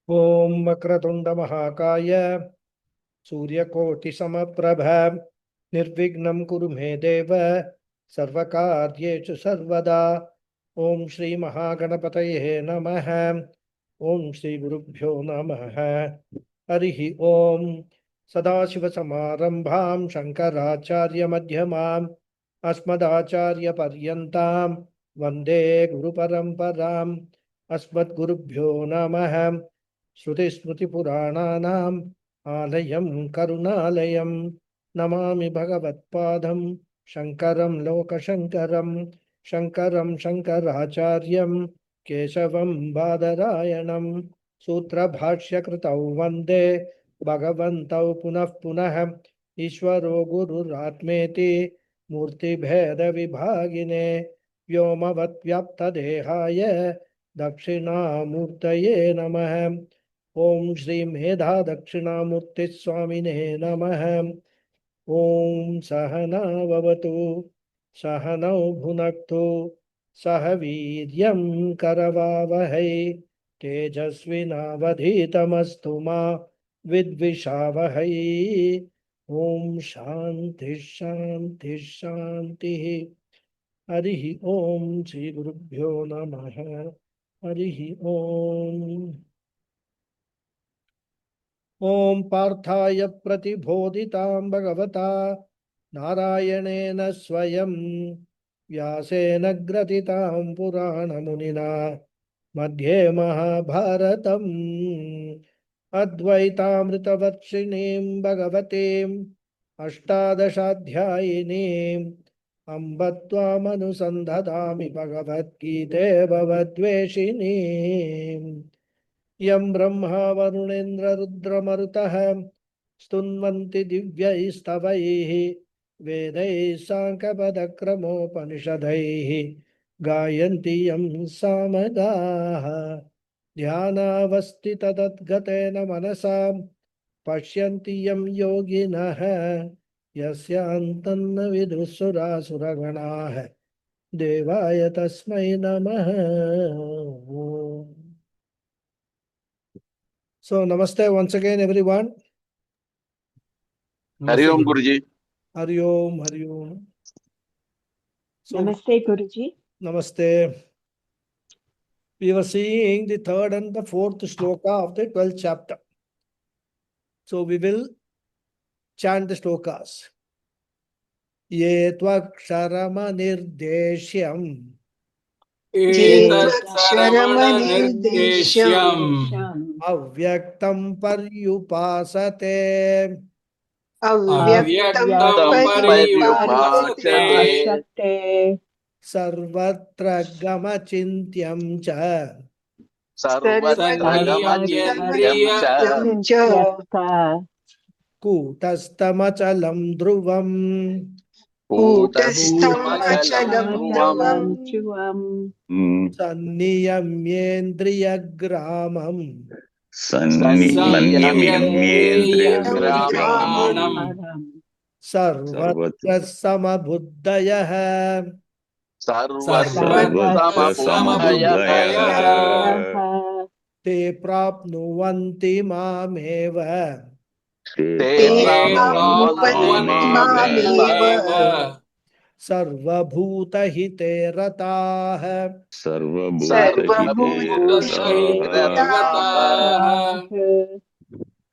Om Makratunda Mahakaya Suryakoti Samaprabha Nirvignam Kuru Me Deva Sarvakaryechu Sarvada Om Shri Mahaganapataye Namaha Om Shri Gurubhyo Namaha Harihi Om Sadashiva Samarambham Shankaracharya Madhyamam Asmadacharya Paryantam Vande Guru Paramparam Asmad Gurubhyo Namaha श्रुतिस्मृतिपुराणानाम् आलयं करुणालयं नमामि भगवत्पादं शङ्करं लोकशङ्करं शङ्करं शङ्कराचार्यं केशवं बादरायणं सूत्रभाष्यकृतौ वन्दे भगवन्तौ पुनः पुनः ईश्वरो गुरुरात्मेति मूर्तिभेदविभागिने व्योमवद्व्याप्तदेहाय दक्षिणामूर्तये नमः। ओम श्री मेधा दक्षिणामूर्ति स्वामिने नमः। ओम सहनाववतु सहनौ भुनक्तु सह वीर्यं करवावहै तेजस्विनावधीतमस्तु मा विद्विषावहै। ओम शांति शांति शांति। हरि ओम श्री गुरुभ्यो नमः। हरि ओम। ओम पार्थाय प्रतिबोधितां भगवता नारायणेन स्वयं व्यासेन ग्रथितां पुराणमुनिना मध्ये महाभारतम् अद्वैतामृतवर्षिणीं भगवतीम् अष्टादशाध्यायिनीम् अम्ब त्वामनुसन्धदामि भगवद्गीते भवद्वेषिणीम् यं ब्रह्मा वरुणेन्द्र रुद्रमरुतः स्तुन्वन्ति दिव्यैस्तवैः वेदैः साङ्ख्यपदक्रमोपनिषदैः गायन्ति यं सामगाः ध्यानावस्थिततद्गतेन मनसा पश्यन्ति यं योगिनः यस्यान्तन्न विदुःसुरासुरगणाः देवाय तस्मै नमः। So, namaste once again, everyone. Hari Om Guruji. Hari Om, Hari Om. So, Namaste, Guruji. Namaste. We were seeing the third and the fourth shloka of the 12th chapter. So, we will chant the shlokas. Ye tvakshara nirdeshyam Etat-saramana-nirdeshyam avyaktam paryupasate avyaktam paryupasate sarvatra gamachintyam cha sarvatra-gamacintyam cha kutastamachalam dhruvam kutastamachalam dhruvam sanniyamyendriyagramam sanniyamyendriyagramam sarvatra samabuddhayah sarvatra samabuddhayah te prapnuvanti mameva te prapnuvanti mameva sarvabhutahite ratah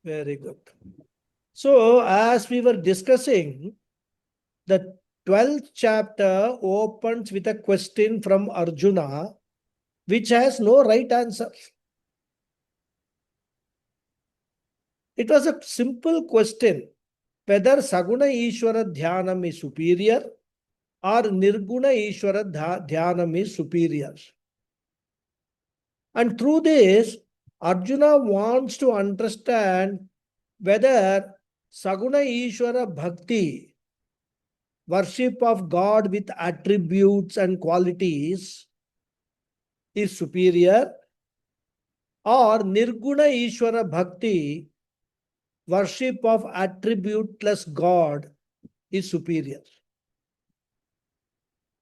Very good. So, as we were discussing, the 12th chapter opens with a question from Arjuna, which has no right answer. It was a simple question, whether Saguna Ishvara Dhyanam is superior or Nirguna Ishvara Dhyanam is superior. And through this, Arjuna wants to understand whether Saguna Ishvara Bhakti, worship of God with attributes and qualities, is superior, or Nirguna Ishvara Bhakti, worship of attributeless God, is superior.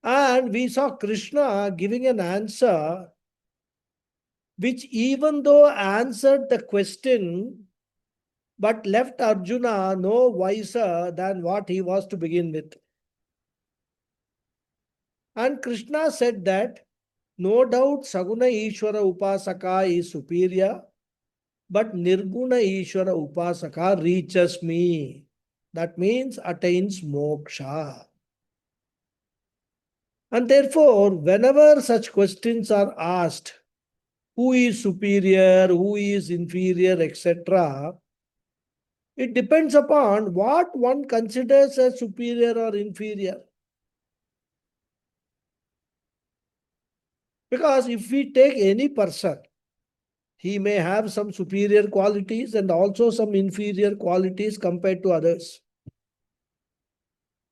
And we saw Krishna giving an answer which even though answered the question, but left Arjuna no wiser than what he was to begin with. And Krishna said that no doubt Saguna Ishvara Upasaka is superior, but Nirguna Ishvara Upasaka reaches me. That means attains moksha. And therefore, whenever such questions are asked, who is superior, who is inferior, etc., it depends upon what one considers as superior or inferior. Because if we take any person, he may have some superior qualities and also some inferior qualities compared to others.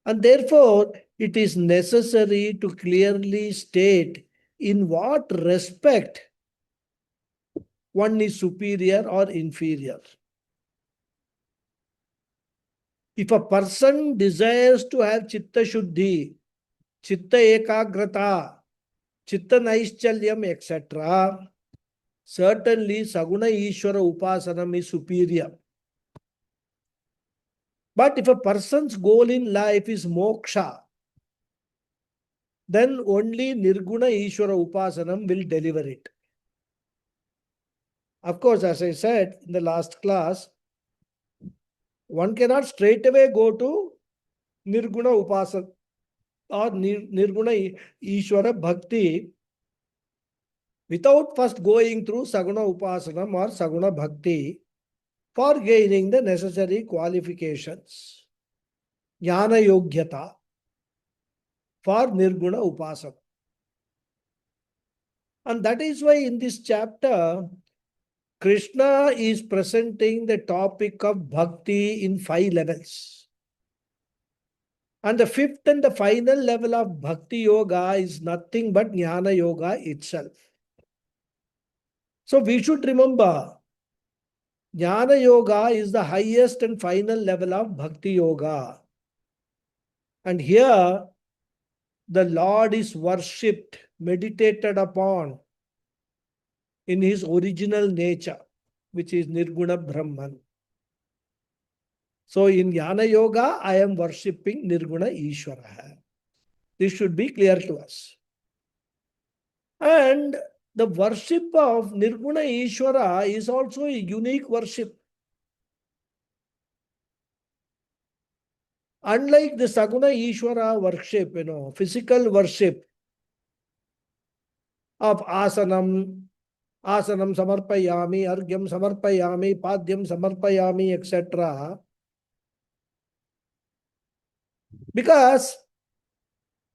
And therefore, it is necessary to clearly state in what respect one is superior or inferior. If a person desires to have chitta shuddhi, chitta ekagrata, chitta naischalyam, etc., certainly Saguna Ishvara Upasanam is superior. But if a person's goal in life is moksha, then only Nirguna Ishvara Upasanam will deliver it. Of course, as I said in the last class, one cannot straight away go to Nirguna Upasana or Nirguna Ishvara Bhakti without first going through Saguna Upasanam or Saguna Bhakti for gaining the necessary qualifications. Jnana Yogyata for Nirguna Upasana. And that is why in this chapter, Krishna is presenting the topic of bhakti in 5 levels. And the 5th and the final level of bhakti yoga is nothing but jnana yoga itself. So we should remember, jnana yoga is the highest and final level of bhakti yoga. And here, the Lord is worshipped, meditated upon in his original nature, which is Nirguna Brahman. So in Jnana Yoga, I am worshipping Nirguna Ishvara. This should be clear to us. And the worship of Nirguna Ishvara is also a unique worship. Unlike the Saguna Ishvara worship, physical worship of asanam samarpayami, argyam samarpayami, padyam samarpayami, etc. Because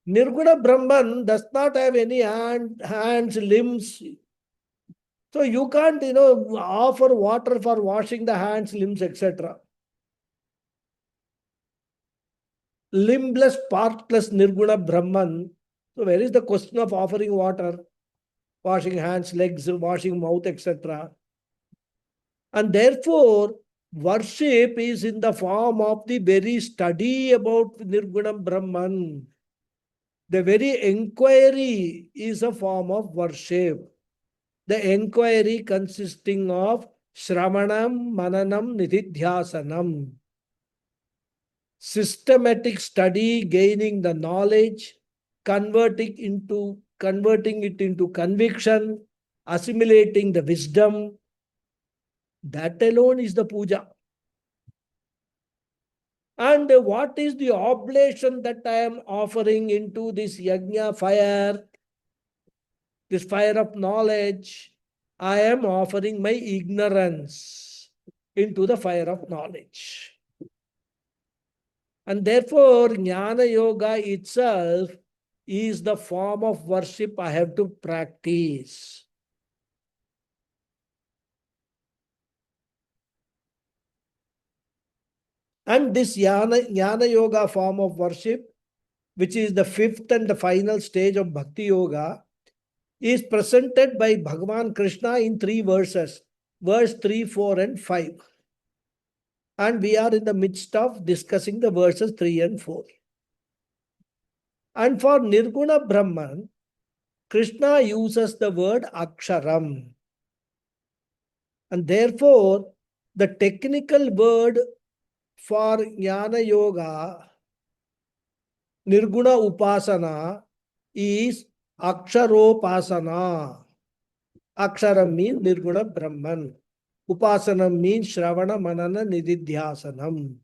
Nirguna Brahman does not have any hands, limbs. So you can't, offer water for washing the hands, limbs, etc. Limbless, partless Nirguna Brahman. So where is the question of offering water, washing hands, legs, washing mouth, etc.? And therefore, worship is in the form of the very study about Nirguna Brahman. The very inquiry is a form of worship. The inquiry consisting of Shramanam, Mananam, Nididhyasanam. Systematic study, gaining the knowledge, converting it into conviction, assimilating the wisdom. That alone is the puja. And what is the oblation that I am offering into this yajna fire, this fire of knowledge? I am offering my ignorance into the fire of knowledge. And therefore, Jnana Yoga itself is the form of worship I have to practice. And this Jnana Yoga form of worship, which is the 5th and the final stage of Bhakti Yoga, is presented by Bhagavan Krishna in 3 verses, verse 3, 4, and 5. And we are in the midst of discussing the verses 3 and 4. And for Nirguna Brahman, Krishna uses the word Aksharam. And therefore, the technical word for Jnana Yoga, Nirguna Upasana, is Aksharopasana. Akshara means Nirguna Brahman. Upasana means Shravana Manana Nididhyasanam.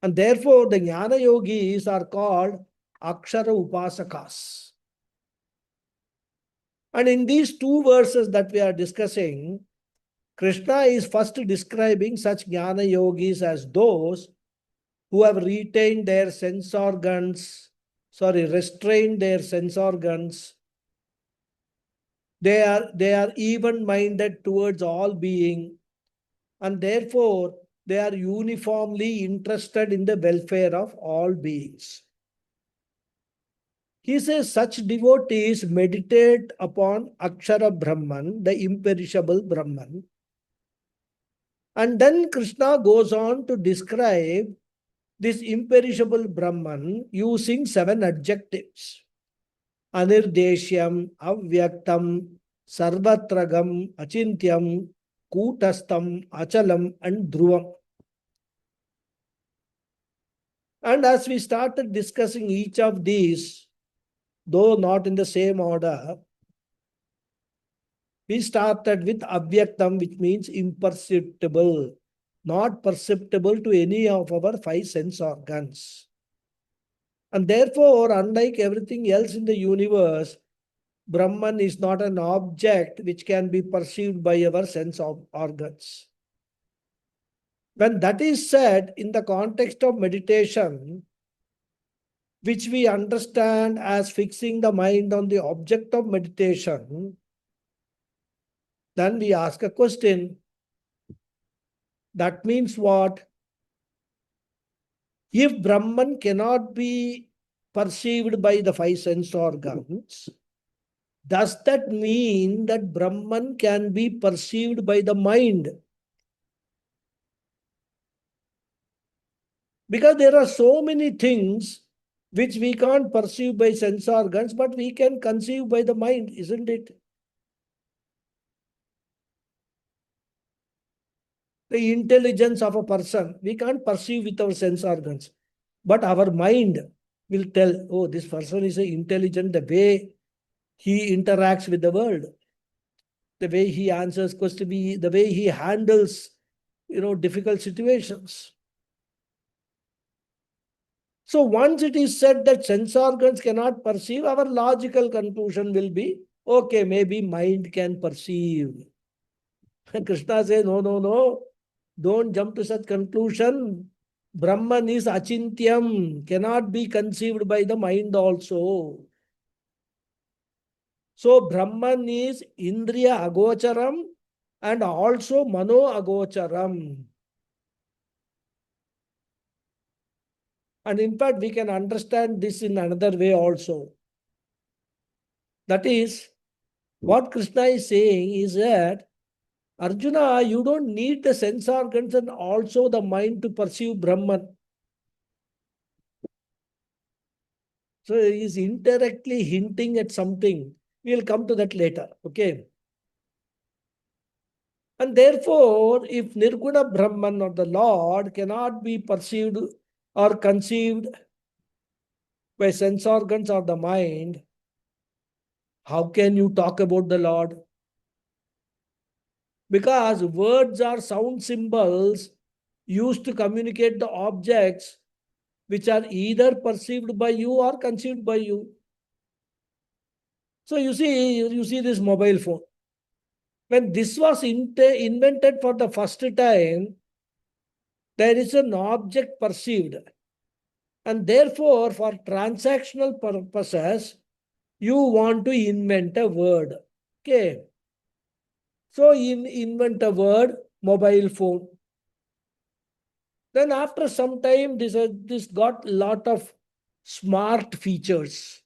And therefore, the Jnana Yogis are called Akshara Upasakas. And in these two verses that we are discussing, Krishna is first describing such Jnana Yogis as those who have retained their sense organs, restrained their sense organs. They are even-minded towards all being, and therefore they are uniformly interested in the welfare of all beings. He says such devotees meditate upon Akshara Brahman, the imperishable Brahman. And then Krishna goes on to describe this imperishable Brahman using 7 adjectives. Anirdeshyam, Avyaktam, Sarvatragam, Achintyam, Kutastam, Achalam, and Dhruvam. And as we started discussing each of these, though not in the same order, we started with Avyaktam, which means imperceptible, not perceptible to any of our 5 sense organs. And therefore, unlike everything else in the universe, Brahman is not an object which can be perceived by our sense organs. When that is said in the context of meditation, which we understand as fixing the mind on the object of meditation, then we ask a question. That means what? If Brahman cannot be perceived by the 5 sense organs, does that mean that Brahman can be perceived by the mind? Because there are so many things which we can't perceive by sense organs, but we can conceive by the mind, isn't it? The intelligence of a person, we can't perceive with our sense organs. But our mind will tell, oh, this person is intelligent, the way he interacts with the world, the way he answers questions, the way he handles, difficult situations. So once it is said that sense organs cannot perceive, our logical conclusion will be, okay, maybe mind can perceive. Krishna says, no, don't jump to such conclusion. Brahman is achintyam, cannot be conceived by the mind also. So Brahman is indriya agocharam and also mano agocharam. And in fact, we can understand this in another way also. That is, what Krishna is saying is that, Arjuna, you don't need the sense organs and also the mind to perceive Brahman. So he is indirectly hinting at something. We will come to that later. Okay. And therefore, if Nirguna Brahman or the Lord cannot be perceived or conceived by sense organs or the mind, how can you talk about the Lord? Because words are sound symbols used to communicate the objects which are either perceived by you or conceived by you. So you see this mobile phone. When this was invented for the first time, there is an object perceived. And therefore, for transactional purposes, you want to invent a word. Okay. So invent a word, mobile phone. Then after some time, this got a lot of smart features.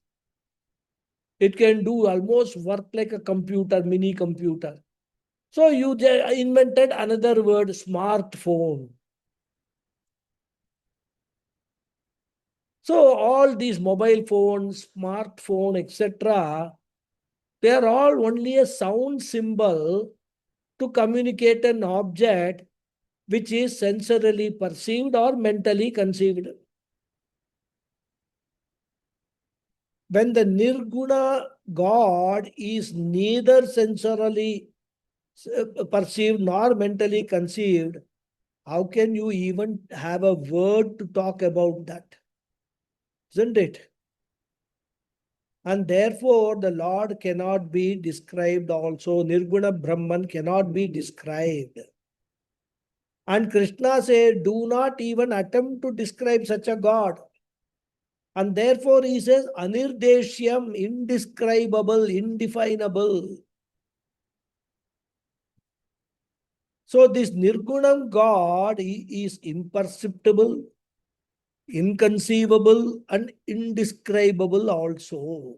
It can do almost work like a computer, mini computer. So you invented another word, smartphone. So all these mobile phones, smartphone, etc., They are all only a sound symbol to communicate an object which is sensorily perceived or mentally conceived. When the Nirguna God is neither sensorily perceived nor mentally conceived, how can you even have a word to talk about that? Isn't it? And therefore, the Lord cannot be described also. Nirguna Brahman cannot be described. And Krishna said, do not even attempt to describe such a God. And therefore, he says, Anirdeshyam, indescribable, indefinable. So, this Nirgunam God is imperceptible, inconceivable, and indescribable also.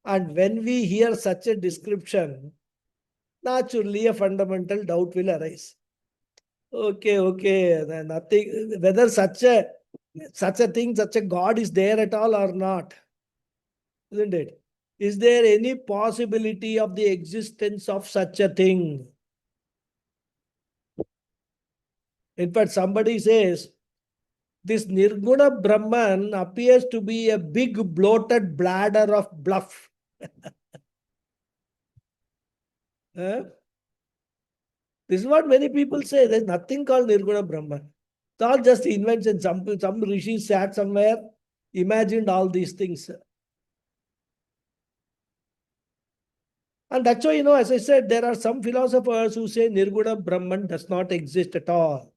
And when we hear such a description, naturally a fundamental doubt will arise. Okay, nothing, whether such a thing, such a God is there at all or not, isn't it? Is there any possibility of the existence of such a thing? In fact, somebody says, this Nirguna Brahman appears to be a big bloated bladder of bluff. Huh? This is what many people say. There's nothing called Nirguna Brahman. It's all just invention. Some rishi sat somewhere, imagined all these things. And that's why, as I said, there are some philosophers who say Nirguna Brahman does not exist at all.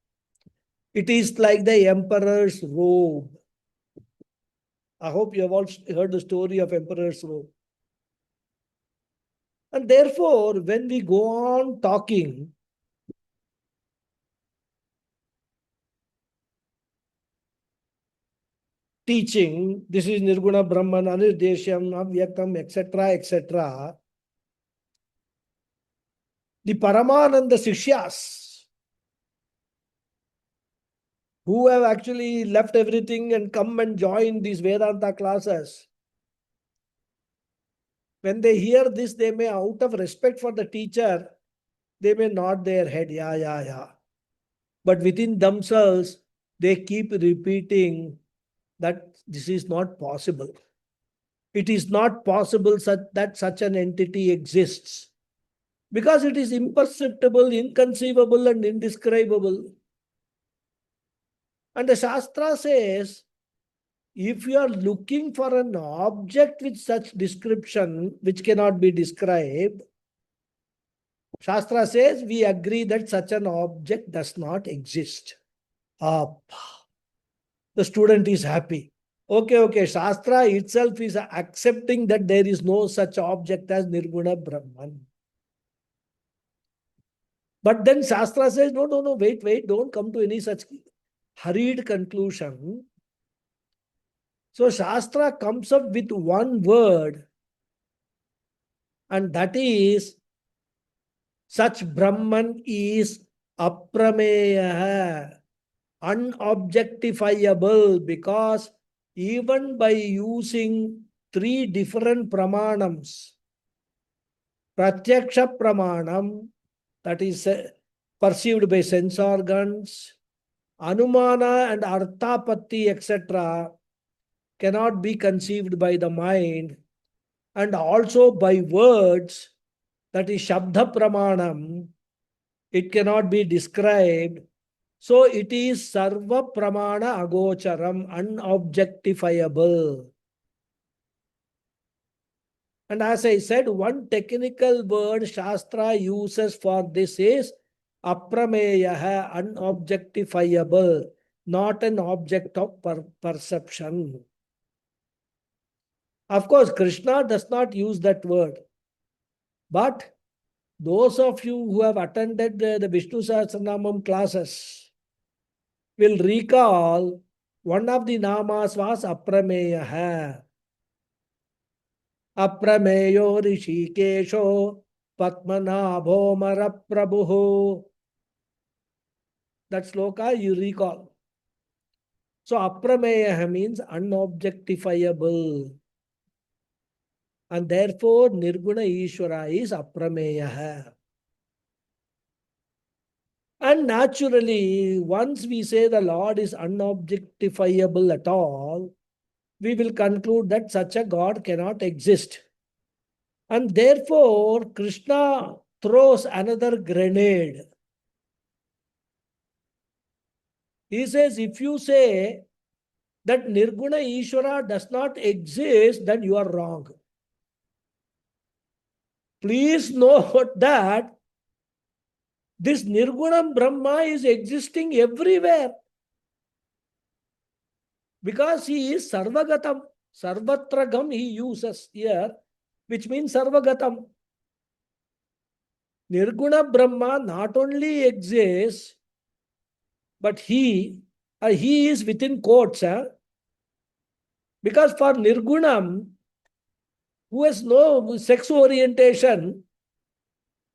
It is like the emperor's robe. I hope you have all heard the story of emperor's robe. And therefore, when we go on talking, teaching, this is Nirguna Brahman, Anirdeshyam, Avyaktam, etc., the Paramananda Sishyas, who have actually left everything and come and join these Vedanta classes, when they hear this, they may, out of respect for the teacher, they may nod their head, yeah. But within themselves, they keep repeating that this is not possible. It is not possible that such an entity exists. Because it is imperceptible, inconceivable, and indescribable. And the Shastra says, if you are looking for an object with such description, which cannot be described, Shastra says, we agree that such an object does not exist. The student is happy. Okay, Shastra itself is accepting that there is no such object as Nirguna Brahman. But then Shastra says, no, wait, don't come to any such hurried conclusion. So Shastra comes up with one word, and that is, such Brahman is aprameya, unobjectifiable, because even by using three different pramanams, Pratyaksha Pramanam, that is perceived by sense organs, Anumana and Arthapatti, etc., cannot be conceived by the mind, and also by words, that is Shabda Pramanam, it cannot be described. So it is Sarva Pramana Agocharam, unobjectifiable. And as I said, one technical word Shastra uses for this is aprameya, unobjectifiable, not an object of perception. Of course, Krishna does not use that word. But those of you who have attended the Vishnu Sahasranamam classes will recall one of the namas was aprameya. Aprameyo Rishikesho Patmanabho Maraprabhu. That sloka you recall. So aprameya means unobjectifiable. And therefore, Nirguna Ishvara is Aprameya. And naturally, once we say the Lord is unobjectifiable at all, we will conclude that such a God cannot exist. And therefore, Krishna throws another grenade. He says, if you say that Nirguna Ishvara does not exist, then you are wrong. Please note that this Nirguna Brahma is existing everywhere. Because he is Sarvagatam. Sarvatragam he uses here, which means Sarvagatam. Nirguna Brahma not only exists, but he is within quotes. Because for Nirgunam, who has no sex orientation,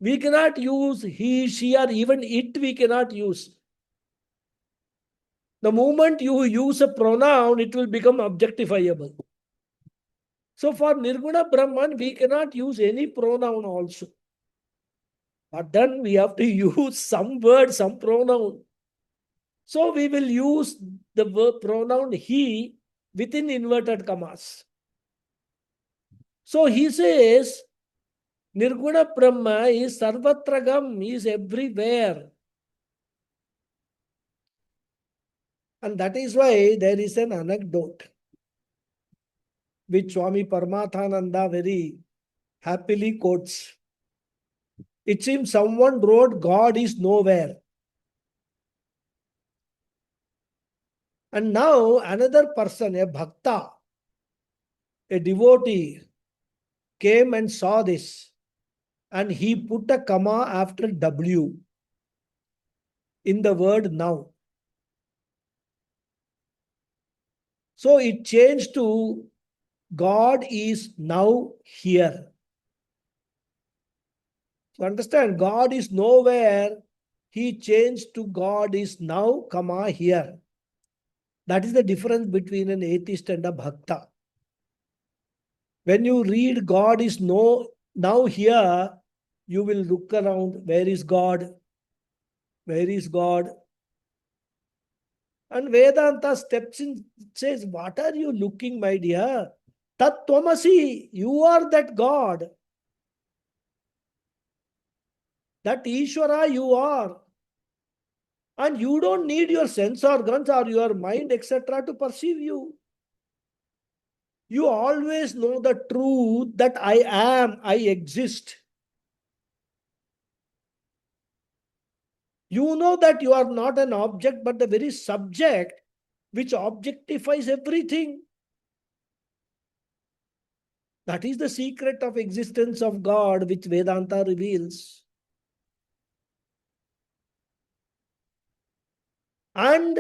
we cannot use he, she, or even it we cannot use. The moment you use a pronoun, it will become objectifiable. So for Nirguna Brahman, we cannot use any pronoun also. But then we have to use some word, some pronoun. So we will use the verb pronoun he within inverted commas. So he says, Nirguna Brahma is Sarvatragam, is everywhere. And that is why there is an anecdote which Swami Paramathananda very happily quotes. It seems someone wrote, God is nowhere. And now another person, a bhakta, a devotee, came and saw this. And he put a comma after W in the word now. So it changed to God is now here. So understand, God is nowhere. He changed to God is now, comma, here. That is the difference between an atheist and a bhakta. When you read God is now here, you will look around. Where is God? Where is God? And Vedanta steps in, says, what are you looking, my dear? Tat Tvamasi, you are that God. That Ishvara you are. And you don't need your sense organs or your mind, etc. to perceive you. You always know the truth that I am, I exist. You know that you are not an object, but the very subject which objectifies everything. That is the secret of existence of God, which Vedanta reveals. And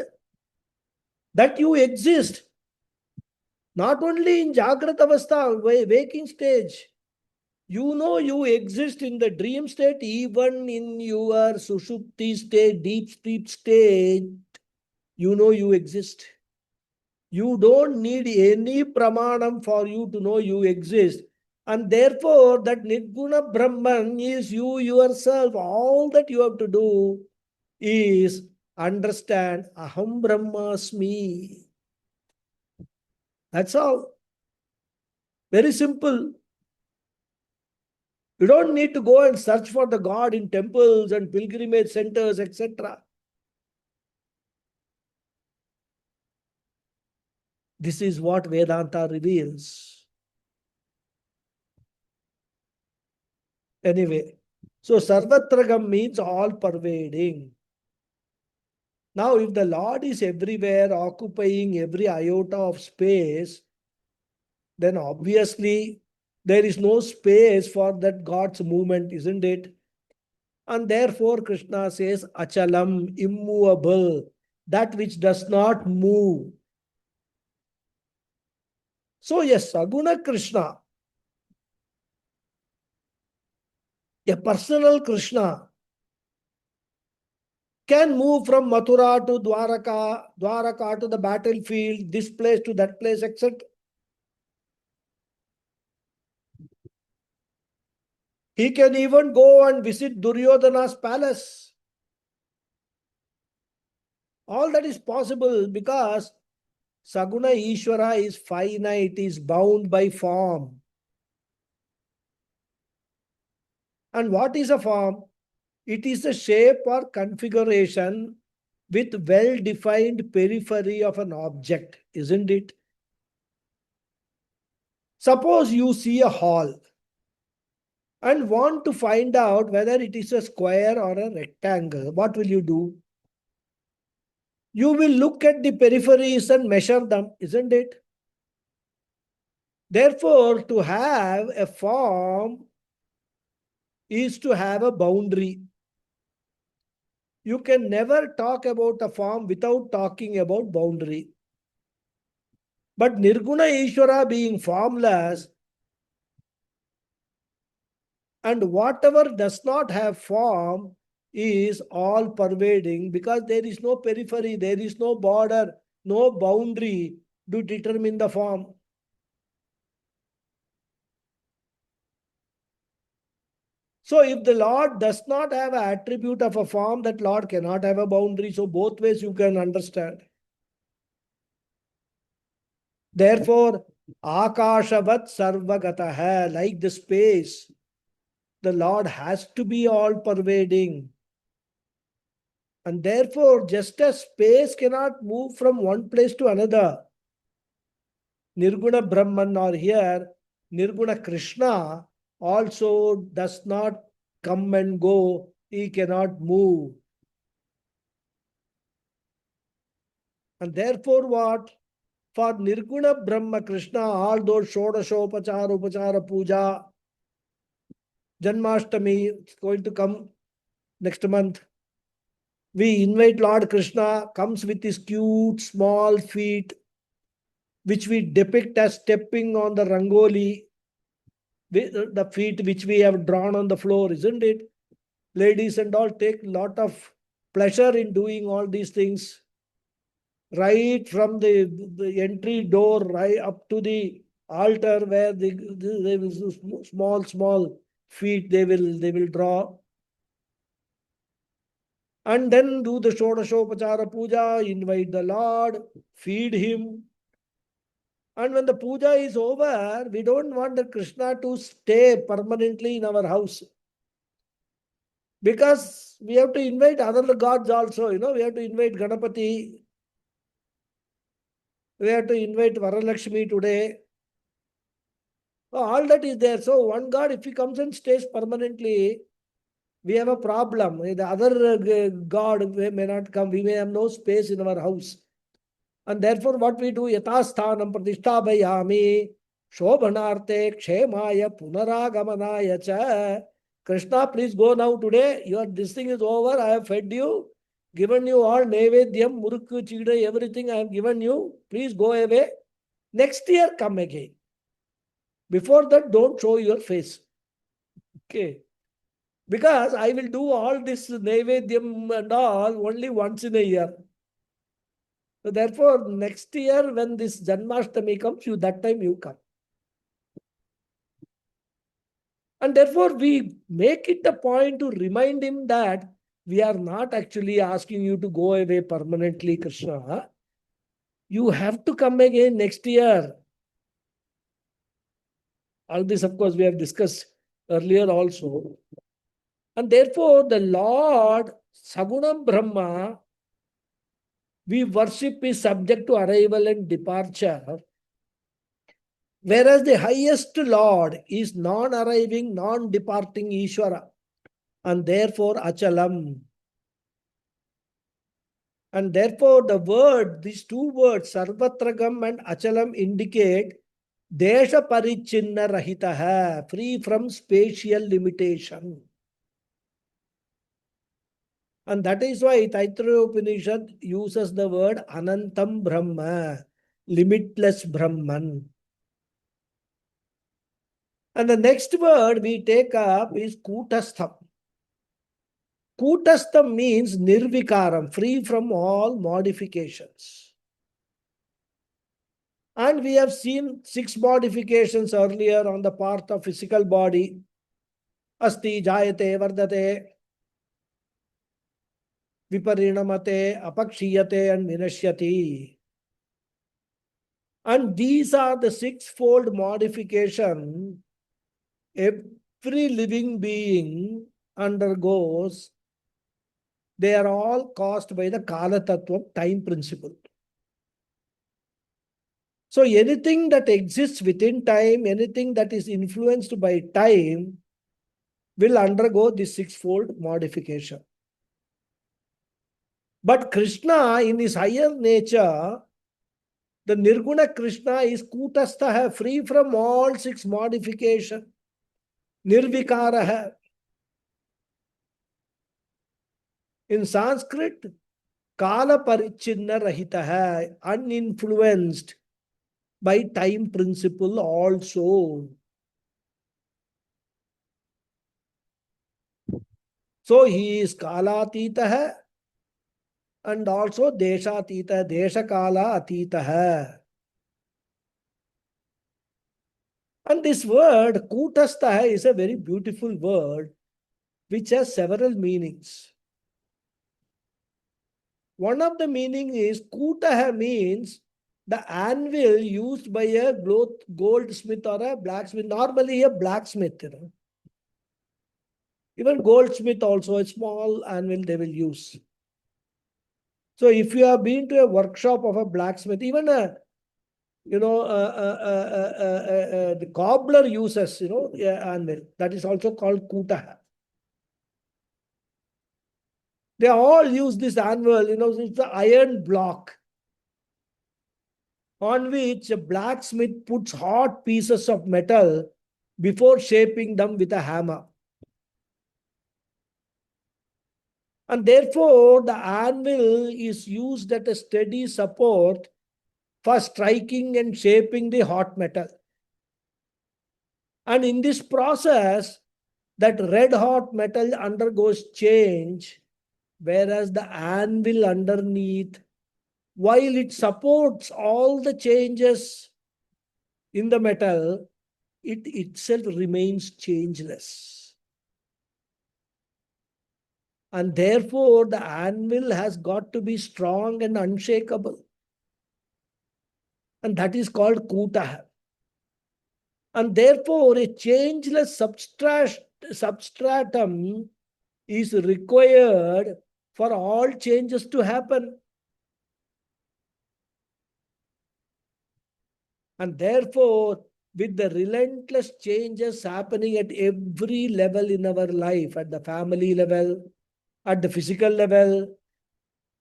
that you exist, not only in Jagrata Avastha, waking stage. You know you exist in the dream state, even in your Sushupti state, deep sleep state. You know you exist. You don't need any pramanam for you to know you exist. And therefore, that Nirguna Brahman is you yourself. All that you have to do is understand Aham Brahmasmi. That's all. Very simple. You don't need to go and search for the God in temples and pilgrimage centers, etc. This is what Vedanta reveals. Anyway, so Sarvatragam means all pervading. Now, if the Lord is everywhere, occupying every iota of space, then obviously there is no space for that God's movement, isn't it? And therefore, Krishna says, Achalam, immovable, that which does not move. So, yes, Saguna Krishna, a personal Krishna, can move from Mathura to Dwaraka, Dwaraka to the battlefield, this place to that place, etc. He can even go and visit Duryodhana's palace. All that is possible because Saguna Ishvara is finite, is bound by form. And what is a form? It is a shape or configuration with well-defined periphery of an object, isn't it? Suppose you see a hall and want to find out whether it is a square or a rectangle. What will you do? You will look at the peripheries and measure them, isn't it? Therefore, to have a form is to have a boundary. You can never talk about a form without talking about boundary. But Nirguna Ishvara being formless, and whatever does not have form is all pervading because there is no periphery, there is no border, no boundary to determine the form. So if the Lord does not have an attribute of a form, that Lord cannot have a boundary. So both ways you can understand. Therefore, Akashavat Sarvagataha, like the space, the Lord has to be all pervading. And therefore, just as space cannot move from one place to another, Nirguna Brahman or here, Nirguna Krishna also does not come and go. He cannot move. And therefore what? For Nirguna Brahma Krishna, all those Shodashopachara, Upachara Puja, Janmashtami, it's going to come next month. We invite Lord Krishna, comes with his cute small feet, which we depict as stepping on the Rangoli, the feet which we have drawn on the floor, isn't it? Ladies and all take a lot of pleasure in doing all these things. Right from the entry door, right up to the altar where the small feet they will draw. And then do the Shodashopachara Puja, invite the Lord, feed him. And when the puja is over, we don't want the Krishna to stay permanently in our house. Because we have to invite other gods also, we have to invite Ganapathy. We have to invite Varalakshmi today. All that is there. So one God, if he comes and stays permanently, we have a problem. The other God may not come. We may have no space in our house. And therefore what we do, yatasthanam pratishtabhayami shobhanarte kshemaya punaragamanaya cha. Krishna, please go now today. This thing is over. I have fed you, given you all nevedyam, murukku, chida, everything I have given you. Please go away. Next year, come again. Before that, don't show your face. Okay. Because I will do all this nevedyam and all only once in a year. So therefore, next year when this Janmashtami comes, that time you come. And therefore, we make it a point to remind him that we are not actually asking you to go away permanently, Krishna. You have to come again next year. All this, of course, we have discussed earlier also. And therefore, the Lord, Sagunam Brahma, we worship is subject to arrival and departure. Whereas the highest Lord is non-arriving, non-departing Ishvara. And therefore, Achalam. And therefore, these two words, Sarvatragam and Achalam, indicate Desha Parichinna Rahitaha, free from spatial limitation. And that is why Taittiriya Upanishad uses the word Anantam Brahma, limitless Brahman. And the next word we take up is Kutastham. Kutastham means Nirvikaram, free from all modifications. And we have seen 6 modifications earlier on the part of physical body. Asti jayate vardate, viparinamate, apakshiyate and vinashyati. And these are the sixfold modification every living being undergoes. They are all caused by the Kala Tattva, time principle. So anything that exists within time, anything that is influenced by time, will undergo this sixfold modification. But Krishna, in his higher nature, the Nirguna Krishna is Kutastha, free from all six modification. Nirvikara. In Sanskrit, Kala Parichinna Rahita hai, uninfluenced by time principle also. So he is Kalatita hai and also Deshatita, Desha Kala Atita hai. And this word Kutastha hai is a very beautiful word which has several meanings. One of the meaning is Kutaha means the anvil used by a goldsmith or a blacksmith, normally a blacksmith. Even goldsmith also, a small anvil they will use. So if you have been to a workshop of a blacksmith, even the cobbler uses, anvil. That is also called Kutaha. They all use this anvil, it's the iron block on which a blacksmith puts hot pieces of metal before shaping them with a hammer. And therefore, the anvil is used as a steady support for striking and shaping the hot metal. And in this process, that red hot metal undergoes change, whereas the anvil underneath, while it supports all the changes in the metal, it itself remains changeless. And therefore, the anvil has got to be strong and unshakable. And that is called Kutaha. And therefore, a changeless substratum is required for all changes to happen. And therefore, with the relentless changes happening at every level in our life, at the family level, at the physical level,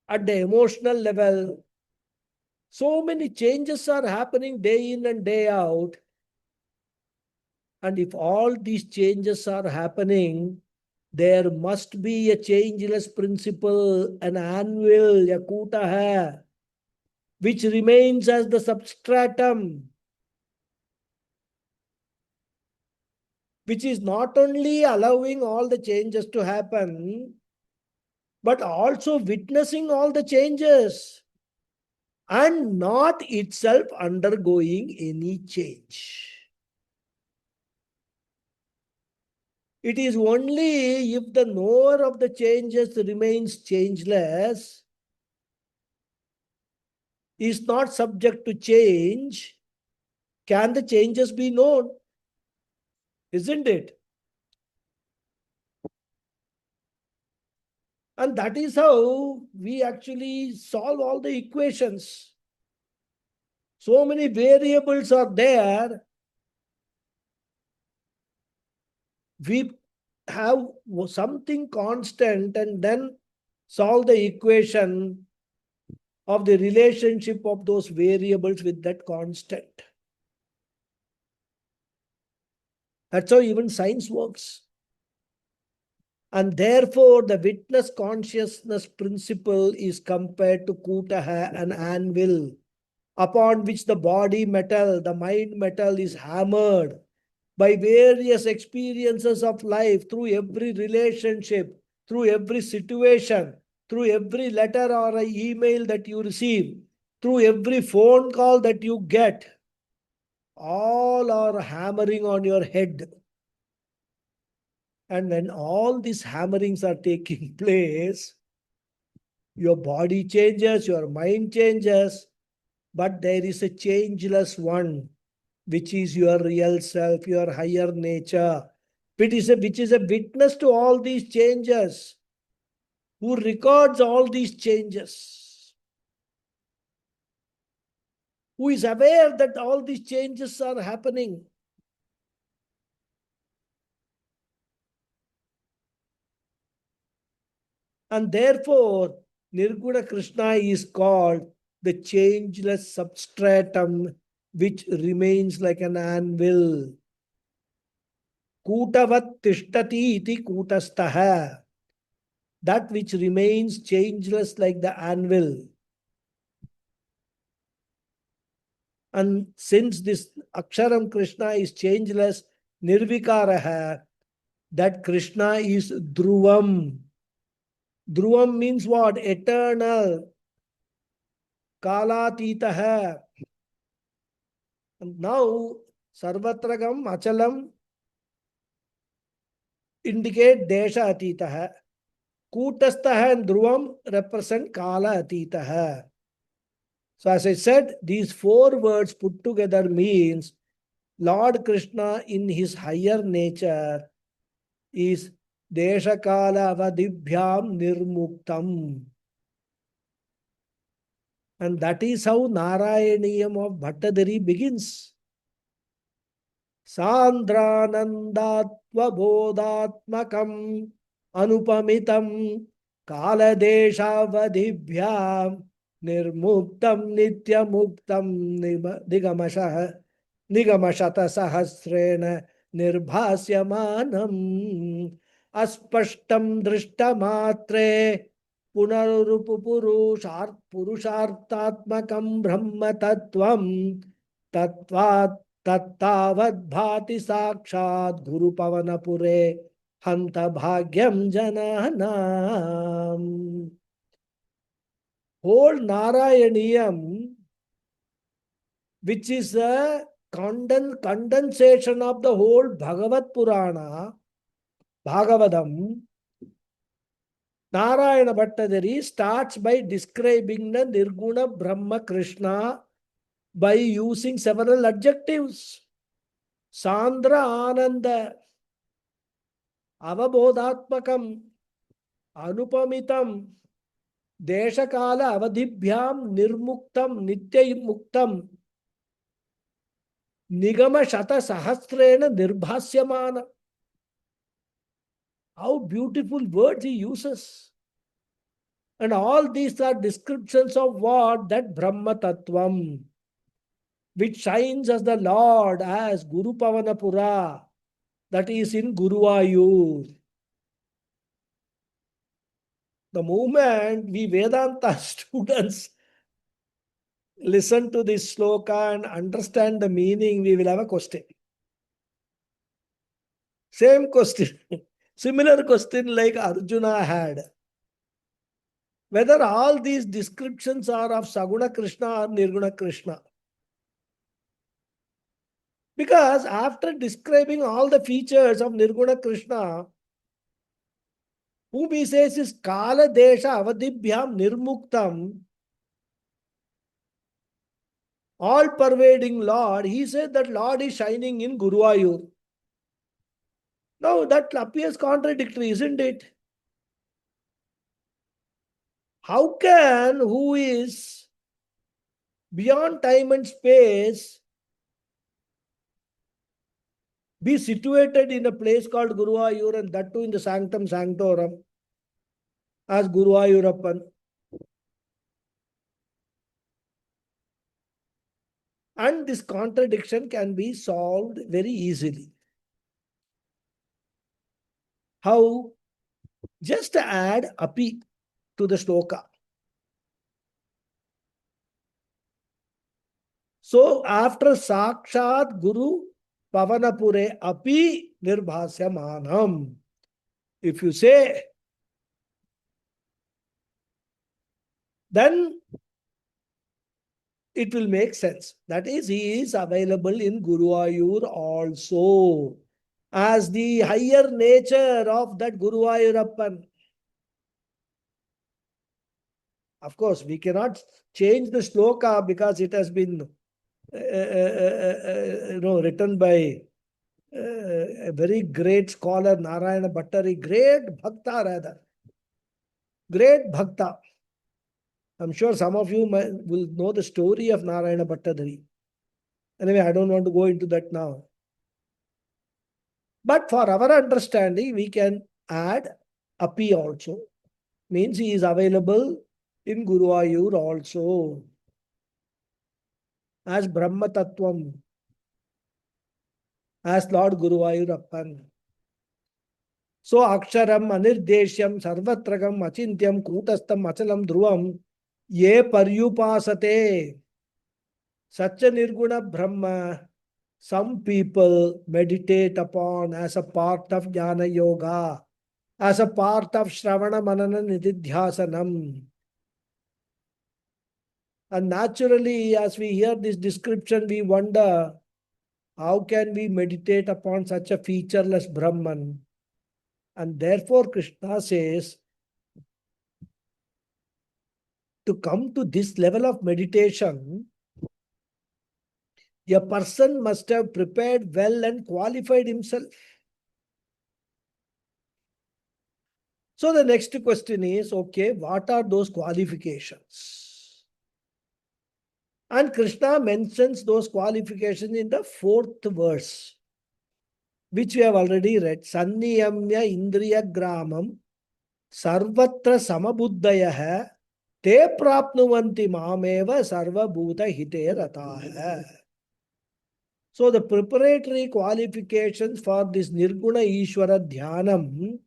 at the emotional level, so many changes are happening day in and day out. And if all these changes are happening, there must be a changeless principle, an anvil, a kutaha, which remains as the substratum, which is not only allowing all the changes to happen, but also witnessing all the changes and not itself undergoing any change. It is only if the knower of the changes remains changeless, is not subject to change, can the changes be known? Isn't it? And that is how we actually solve all the equations. So many variables are there. We have something constant and then solve the equation of the relationship of those variables with that constant. That's how even science works. And therefore, the witness consciousness principle is compared to Kutaha, an anvil, upon which the body metal, the mind metal is hammered by various experiences of life, through every relationship, through every situation, through every letter or an email that you receive, through every phone call that you get. All are hammering on your head. And when all these hammerings are taking place, your body changes, your mind changes, but there is a changeless one, which is your real self, your higher nature, which is a witness to all these changes, who records all these changes, who is aware that all these changes are happening. And therefore, Nirguna Krishna is called the changeless substratum, which remains like an anvil. Kutavat tishtati iti kutastaha. That which remains changeless like the anvil. And since this Aksharam Krishna is changeless, Nirvikaraha, that Krishna is Dhruvam. Dhruvam means what? Eternal. Kalatitaha. And now, Sarvatragam, Achalam indicate Desha Atitaha. Kutastaha and Dhruvam represent Kala Atitaha. So as I said, these four words put together means Lord Krishna in his higher nature is Deshakala Avadibhyam Nirmuktam. And that is how Narayaniyam of Bhattadari begins. Sandranandatva Anupamitam Kaladeshavadibhyam Nirmuktam Nityamuktam Nigamashata Sahasrena Nirbhasyamanam Aspashtam Drishtamatre Purushartatmakam Brahma Tattvam Tattvat Tattavad Bhati Sakshat Guru Pavanapure Hanta Bhagyam Jananam. Whole Narayaniyam, which is a condensation of the whole Bhagavad Purana, Bhagavadam, Narayana Bhattadari starts by describing the Nirguna Brahma Krishna by using several adjectives. Sandra Ananda, Avabodhatmakam, Anupamitam, Deshakala Avadibhyam Nirmuktam Nityamuktam, Nigama Shata Sahasrena Nirbhasyamana. How beautiful words he uses. And all these are descriptions of what? That Brahma Tattvam, which shines as the Lord, as Guru Pavanapura, that is in Guruvayur. The moment we Vedanta students listen to this sloka and understand the meaning, we will have a question. Same question, similar question like Arjuna had. Whether all these descriptions are of Saguna Krishna or Nirguna Krishna. Because after describing all the features of Nirguna Krishna, whom he says is Kala Desha Avadibhyam Nirmuktam, all pervading Lord, he said that Lord is shining in Guruvayur. Now that appears contradictory, isn't it? How can who is beyond time and space be situated in a place called Guruvayur, and that too in the Sanctum Sanctorum as Guruvayurappan? And this contradiction can be solved very easily. How? Just add api to the shloka. So after Sakshat Guru Pavanapure api nirbhasyamanam, if you say, then it will make sense. That is, he is available in Guruvayur also. as the higher nature of that Guruvayurappan. Of course, we cannot change the shloka because it has been written by a very great scholar, Narayana Bhattari, great bhakta rather. Great bhakta. I'm sure some of you will know the story of Narayana Bhattari. Anyway, I don't want to go into that now. But for our understanding, we can add api also. Means he is available in Guruvayur also. As Brahma Tattvam. As Lord Guruvayurappan. So Aksharam, Anirdeshyam, Sarvatragam, Achintyam, Kutastam, Achalam, Dhruvam, Ye Paryupasate. Such a Nirguna Brahma, some people meditate upon as a part of Jnana Yoga, as a part of Shravana Manana Nididhyasanam. And naturally, as we hear this description, we wonder, how can we meditate upon such a featureless Brahman? And therefore, Krishna says, to come to this level of meditation, a person must have prepared well and qualified himself. So the next question is, okay, what are those qualifications? And Krishna mentions those qualifications in the 4th verse, which we have already read. Sanniyamya indriya gramam sarvatra samabuddhayah te prapnuvanti mameva sarva bhuta hite ratah. So the preparatory qualifications for this Nirguna Ishvara Dhyanam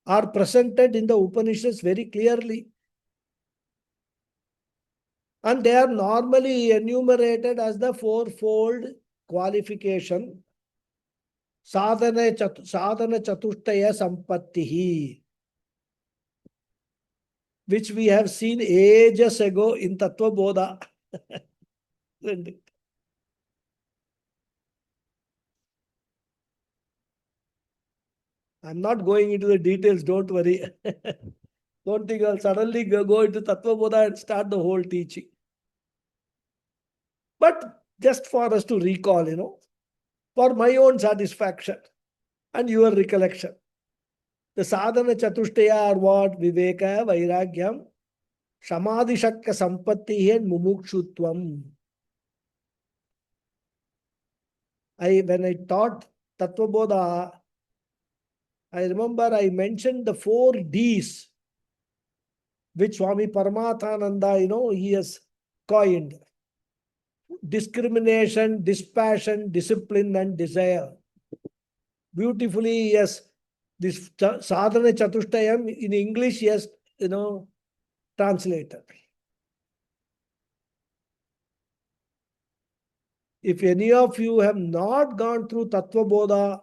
are presented in the Upanishads very clearly. And they are normally enumerated as the 4-fold qualification. Sadhana chatushtaya sampattihi, which we have seen ages ago in Tattva Bodha. I'm not going into the details, don't worry. Don't think I'll suddenly go into Tattva Bodha and start the whole teaching. But just for us to recall, for my own satisfaction and your recollection. The sadhana chatushtaya are what? Viveka, Vairagyam, Samadhishakka Sampatti and Mumukshutvam. When I taught Tattva Bodha, I remember I mentioned the 4 Ds, which Swami Paramathananda, he has coined. Discrimination, dispassion, discipline, and desire. Beautifully, yes, this sadhana chatushtayam in English, yes, translated. If any of you have not gone through Tattva Bodha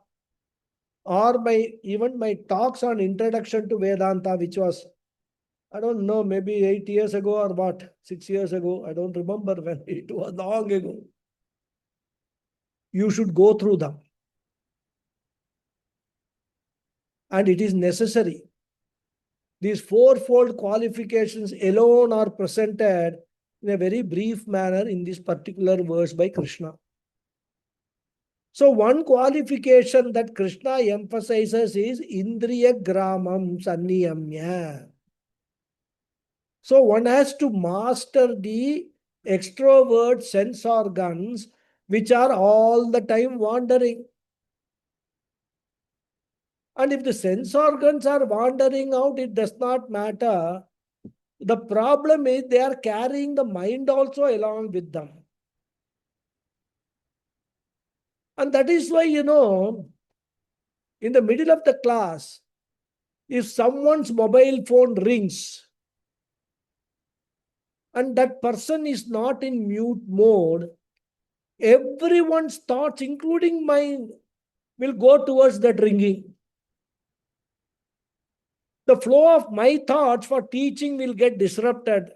or even my talks on Introduction to Vedanta, which was, I don't know, maybe 8 years ago or what, 6 years ago, I don't remember when, it was long ago. You should go through them. And it is necessary. These 4-fold qualifications alone are presented in a very brief manner in this particular verse by Krishna. So one qualification that Krishna emphasizes is Indriya Gramam Sanniyamya. So one has to master the extrovert sense organs which are all the time wandering. And if the sense organs are wandering out, it does not matter. The problem is they are carrying the mind also along with them. And that is why, in the middle of the class, if someone's mobile phone rings and that person is not in mute mode, everyone's thoughts, including mine, will go towards that ringing. The flow of my thoughts for teaching will get disrupted,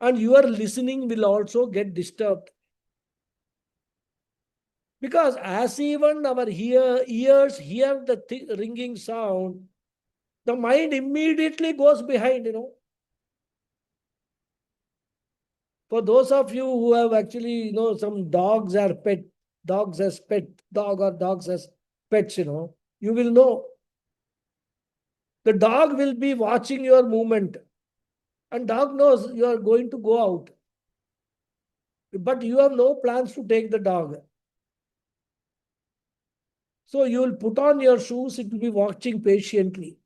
and your listening will also get disturbed. Because as even our ears hear the ringing sound, the mind immediately goes behind, For those of you who have actually, some dogs as dog or dogs as pets, you will know. The dog will be watching your movement, and dog knows you are going to go out. But you have no plans to take the dog. So you will put on your shoes, it will be watching patiently.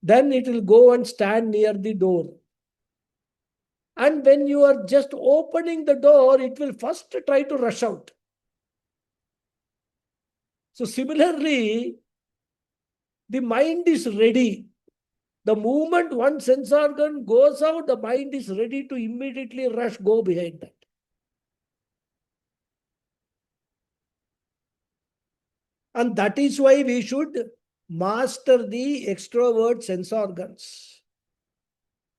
Then it will go and stand near the door. And when you are just opening the door, it will first try to rush out. So similarly, the mind is ready. The moment one sense organ goes out, the mind is ready to immediately go behind that. And that is why we should master the extrovert sense organs.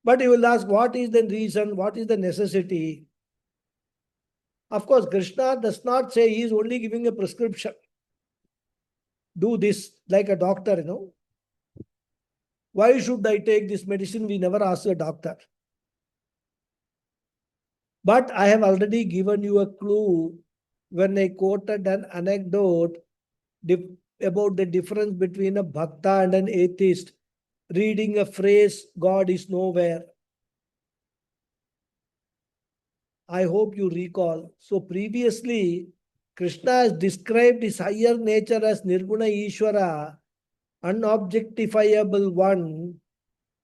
But you will ask, what is the reason? What is the necessity? Of course, Krishna does not say he is only giving a prescription. Do this like a doctor, Why should I take this medicine? We never ask a doctor. But I have already given you a clue when I quoted an anecdote about the difference between a bhakta and an atheist reading a phrase, God is nowhere. I hope you recall. So previously, Krishna has described his higher nature as Nirguna Ishvara, unobjectifiable one.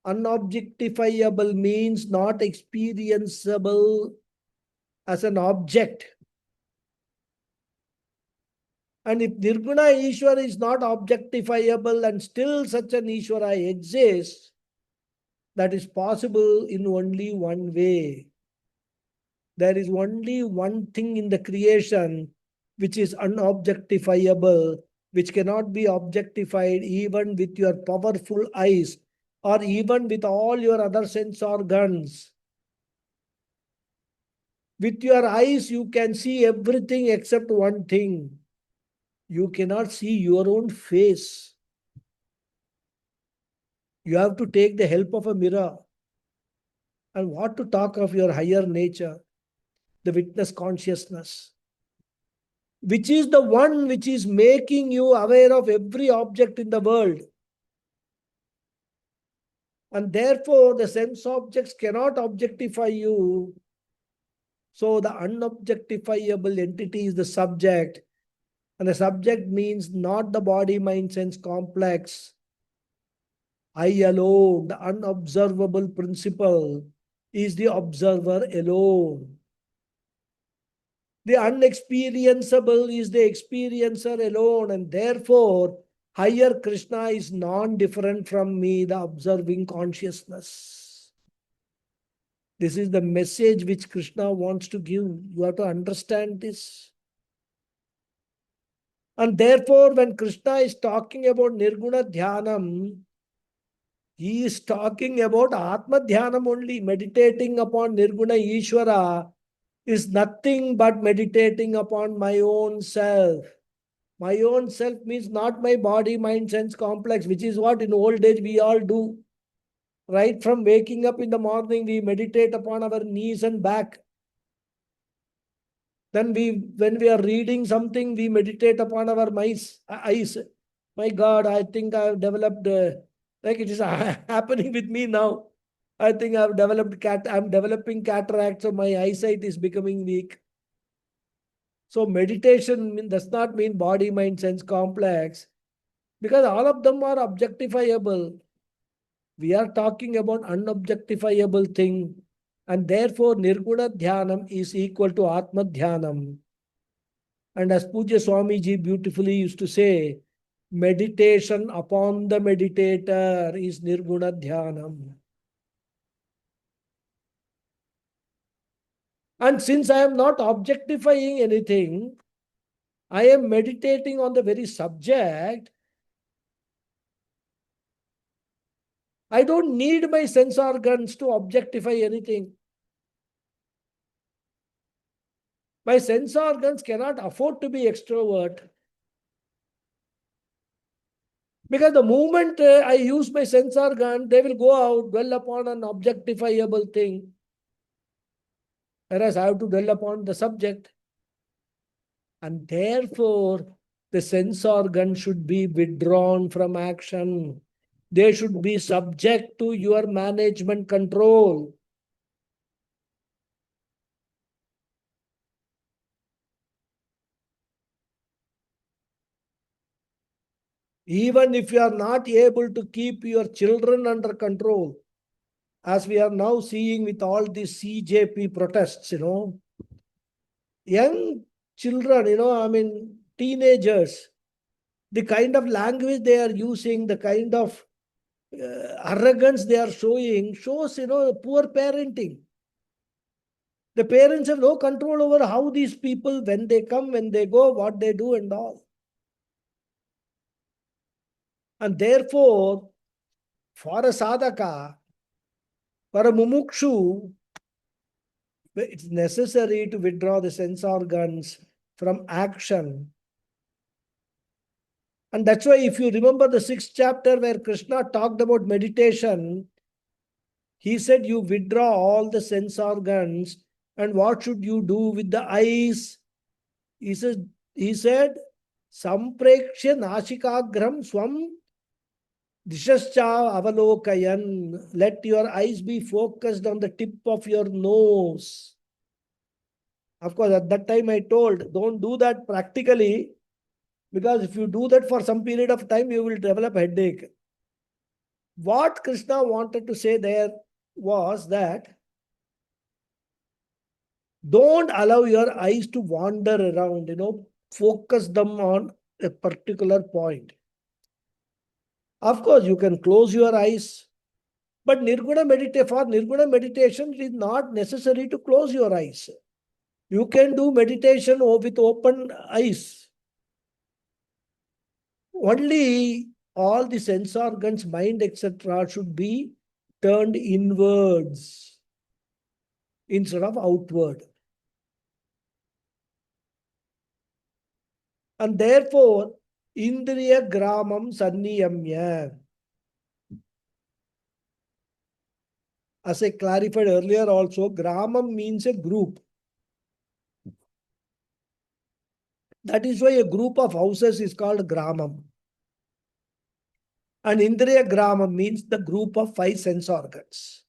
Unobjectifiable means not experienceable as an object. And if Nirguna Ishvara is not objectifiable and still such an Ishvara exists, that is possible in only one way. There is only one thing in the creation which is unobjectifiable, which cannot be objectified even with your powerful eyes or even with all your other sense organs. With your eyes, you can see everything except one thing. You cannot see your own face. You have to take the help of a mirror. And what to talk of your higher nature, the witness consciousness, which is the one which is making you aware of every object in the world. And therefore, the sense objects cannot objectify you. So the unobjectifiable entity is the subject. And the subject means not the body, mind, sense complex. I alone, the unobservable principle, is the observer alone. The unexperienceable is the experiencer alone, and therefore, higher Krishna is non-different from me, the observing consciousness. This is the message which Krishna wants to give. You have to understand this. And therefore, when Krishna is talking about Nirguna Dhyanam, he is talking about Atma Dhyanam only. Meditating upon Nirguna Ishvara is nothing but meditating upon my own self. My own self means not my body, mind, sense complex, which is what in old age we all do. Right from waking up in the morning, we meditate upon our knees and back. Then when we are reading something, we meditate upon our eyes. My God, I think I have developed, like it is happening with me now. I think I've developed I'm developing cataract, so my eyesight is becoming weak. So meditation does not mean body, mind, sense complex, because all of them are objectifiable. We are talking about unobjectifiable thing, and therefore Nirguna Dhyanam is equal to Atma Dhyanam. And as Puja Swamiji beautifully used to say, meditation upon the meditator is Nirguna Dhyanam. And since I am not objectifying anything, I am meditating on the very subject. I don't need my sense organs to objectify anything. My sense organs cannot afford to be extrovert. Because the moment I use my sense organ, they will go out, dwell upon an objectifiable thing. Whereas I have to dwell upon the subject. And therefore, the sense organ should be withdrawn from action. They should be subject to your management control. Even if you are not able to keep your children under control, as we are now seeing with all these CJP protests, young children, teenagers, the kind of language they are using, the kind of arrogance they are showing shows, poor parenting. The parents have no control over how these people, when they come, when they go, what they do and all. And therefore, for a sadhaka, for a mumukshu, it's necessary to withdraw the sense organs from action. And that's why if you remember the 6th chapter where Krishna talked about meditation, he said you withdraw all the sense organs. And what should you do with the eyes? He said, Samprekshya nashikagram swam dishascha avalokayan. Let your eyes be focused on the tip of your nose. Of course, at that time I told, don't do that practically, because if you do that for some period of time, you will develop headache. What Krishna wanted to say there was that don't allow your eyes to wander around, focus them on a particular point. Of course, you can close your eyes, but for Nirguna meditation, it is not necessary to close your eyes. You can do meditation with open eyes. Only all the sense organs, mind, etc. should be turned inwards instead of outward. And therefore, Indriya Gramam Sanniyamya. As I clarified earlier also, Gramam means a group. That is why a group of houses is called Gramam. And Indriya Gramam means the group of 5 sense organs.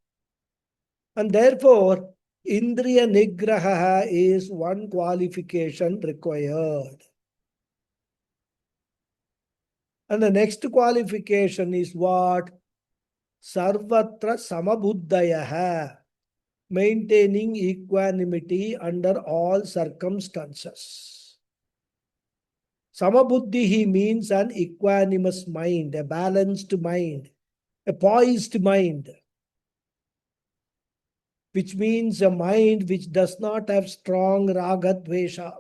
And therefore, Indriya Nigraha is one qualification required. And the next qualification is what? Sarvatra Samabuddhayaha. Maintaining equanimity under all circumstances. Samabuddhi means an equanimous mind, a balanced mind, a poised mind, which means a mind which does not have strong raga dvesha.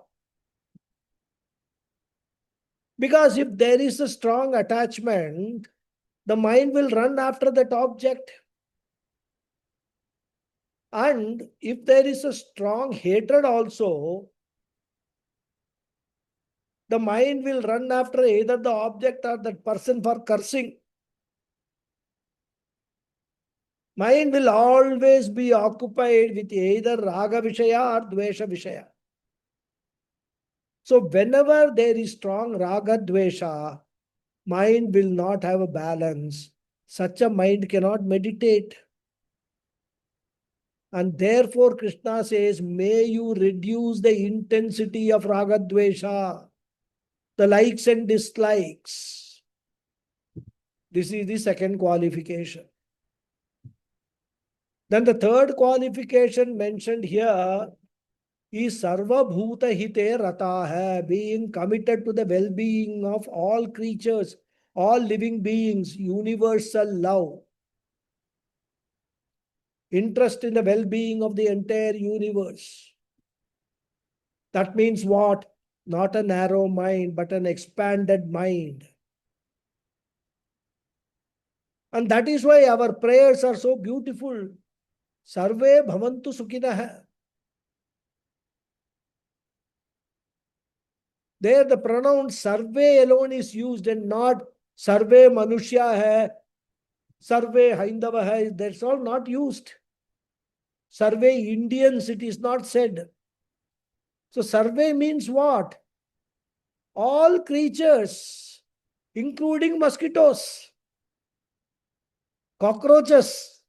Because if there is a strong attachment, the mind will run after that object. And if there is a strong hatred also, the mind will run after either the object or that person for cursing. Mind will always be occupied with either raga vishaya or dvesha vishaya. So whenever there is strong raga dvesha, mind will not have a balance. Such a mind cannot meditate. And therefore Krishna says, may you reduce the intensity of raga dvesha, the likes and dislikes. This is the second qualification. Then the third qualification mentioned here is Sarva Bhuta Hite Rataha, being committed to the well-being of all creatures, all living beings, universal love. Interest in the well-being of the entire universe. That means what? Not a narrow mind, but an expanded mind. And that is why our prayers are so beautiful. Sarve bhavantu sukhinah. There the pronoun sarve alone is used and not sarve manushya hai, sarve haindava hai. That's all not used. Sarve Indians, it is not said. So sarve means what? All creatures, including mosquitoes, cockroaches.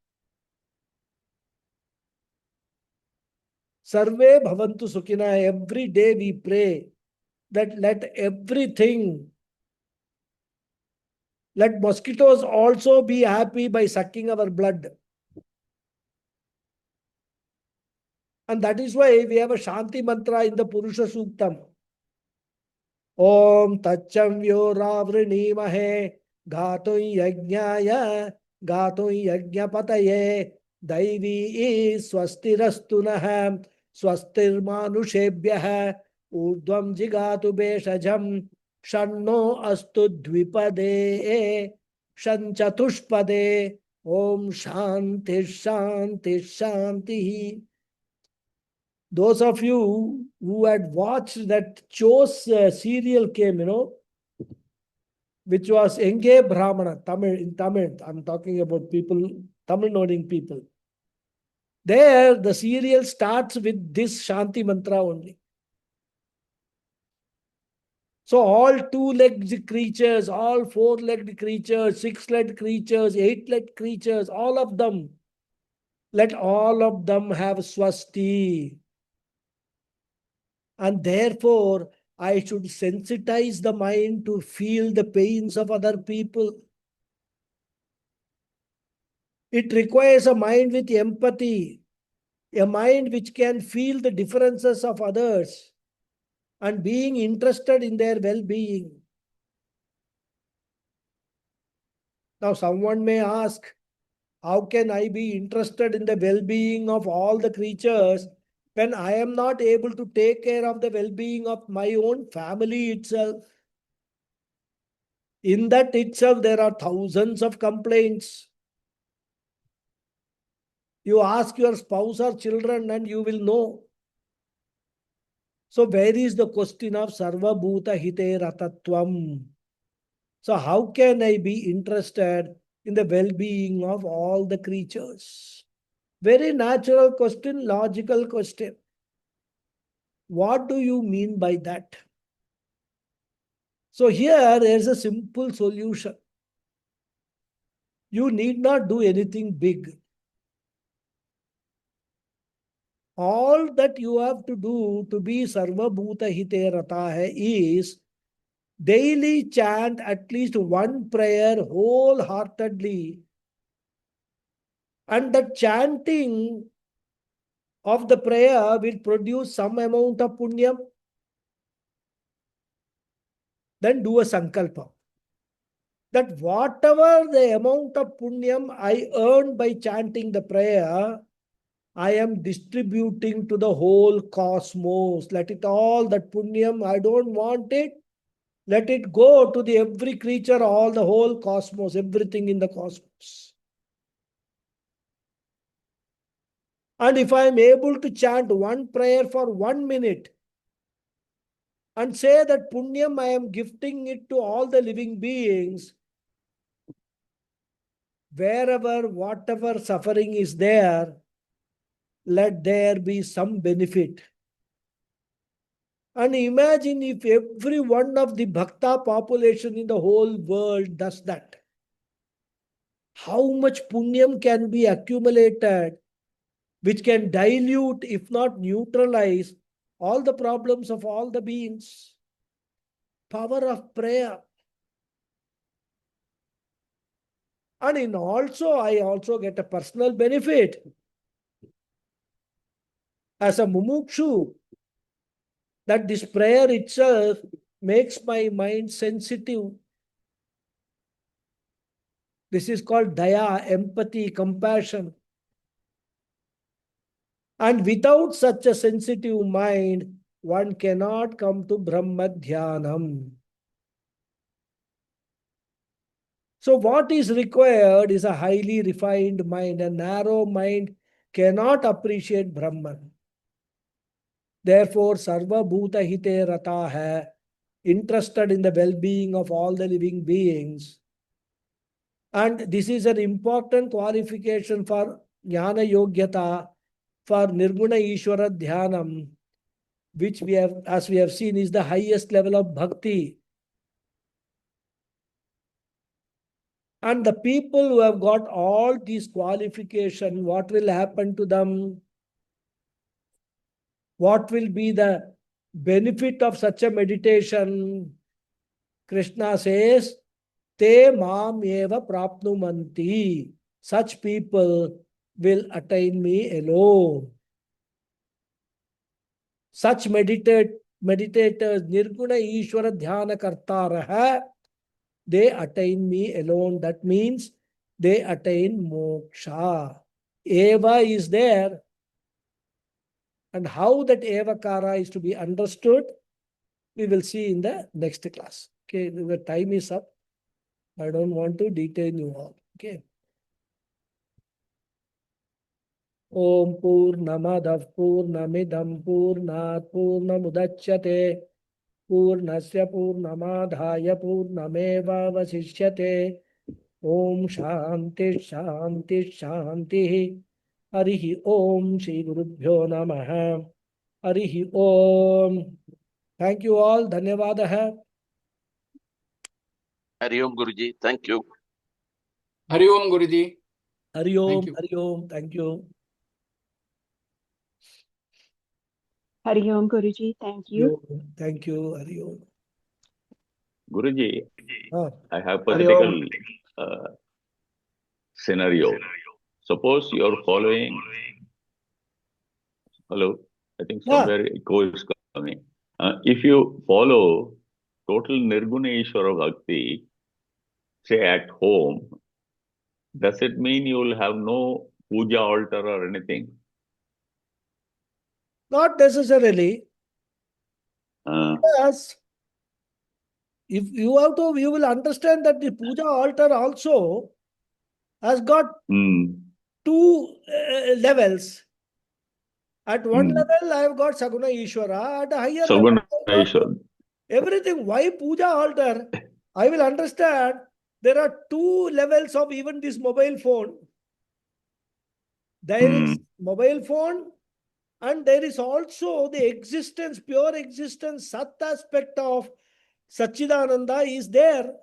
Sarve bhavantu sukhina. Every day we pray that let everything, let mosquitoes also be happy by sucking our blood. And that is why we have a Shanti mantra in the Purusha Suktam. Om Tachamvyo Ravrinemahe Gatoi Yajnaya Gatoi Yajnapataye Daivi Swastirastunaha Swastirmanushebhyaha Urdhvam Jigatu Beshajam Shanno Astu Dvipade Shanchatushpade Om Shanti Shanti Shanti. Those of you who had watched that Chose serial came, which was Enge Brahmana, Tamil, in Tamil. I'm talking about people, Tamil knowing people. There, the serial starts with this Shanti mantra only. So all two-legged creatures, all four-legged creatures, six-legged creatures, eight-legged creatures, all of them, let all of them have swasti. And therefore, I should sensitize the mind to feel the pains of other people. It requires a mind with empathy, a mind which can feel the differences of others and being interested in their well-being. Now, someone may ask, how can I be interested in the well-being of all the creatures when I am not able to take care of the well-being of my own family itself? In that itself, there are thousands of complaints. You ask your spouse or children and you will know. So where is the question of Sarva Bhuta Hite Ratatvam? So how can I be interested in the well-being of all the creatures? Very natural question, logical question. What do you mean by that? So here is a simple solution. You need not do anything big. All that you have to do to be Sarva Bhuta Hite Rata hai is daily chant at least one prayer wholeheartedly. And the chanting of the prayer will produce some amount of punyam. Then do a sankalpa. That whatever the amount of punyam I earn by chanting the prayer, I am distributing to the whole cosmos. Let it all, that punyam, I don't want it. Let it go to the every creature, all the whole cosmos, everything in the cosmos. And if I am able to chant one prayer for 1 minute and say that punyam, I am gifting it to all the living beings, wherever, whatever suffering is there, let there be some benefit. And imagine if every one of the Bhakta population in the whole world does that. How much punyam can be accumulated, which can dilute, if not neutralize, all the problems of all the beings. Power of prayer. And I also get a personal benefit. As a mumukshu, that this prayer itself makes my mind sensitive. This is called daya, empathy, compassion. And without such a sensitive mind, one cannot come to Brahma Dhyanam. So what is required is a highly refined mind. A narrow mind cannot appreciate Brahman. Therefore, Sarva Bhuta Hite Rata hai. interested in the well-being of all the living beings. And this is an important qualification for Jnana Yogyata, for Nirguna Ishvara Dhyanam, which we have, as we have seen, is the highest level of bhakti. And the people who have got all these qualifications, what will happen to them? What will be the benefit of such a meditation? Krishna says, Te mam eva prapnumanti. Such people will attain me alone. Such meditators, Nirguna Ishvara Dhyana Kartaraha, they attain me alone. That means they attain moksha. Eva is there. And how that evakara is to be understood, we will see in the next class. Okay, the time is up. I don't want to detain you all. Okay. Om Purnamadav Purnamidam Purnat Purnamudachyate Purnasya Purnamadhaya Purnameva Vasishyate Om Shanti Shanti Shanti Harihi Om Shri Gurubhyo Namaha Harihi Om. Thank you all. Dhanyavadaha. Hari Om Guruji. Thank you. Hari Om Guruji. Hari Om. Thank you. Hari Om. Thank you. Hari Om Guruji, thank you. Thank you. Hari Om. Guruji, Ah. I have Hari hypothetical scenario. Suppose you are following. Hello, I think Yeah. somewhere echo is coming. If you follow total Nirguna Ishvara Bhakti, say at home, does it mean you will have no puja altar or anything? Not necessarily. Yes. If you have to, you will understand that the puja altar also has got two levels. At one level, I have got Saguna Ishvara. At a higher Saguna level, I have got Ishvara. everything. Why puja altar? I will understand. There are two levels of even this mobile phone. There is mobile phone, and there is also the existence, pure existence, Sat aspect of Satchidananda is there.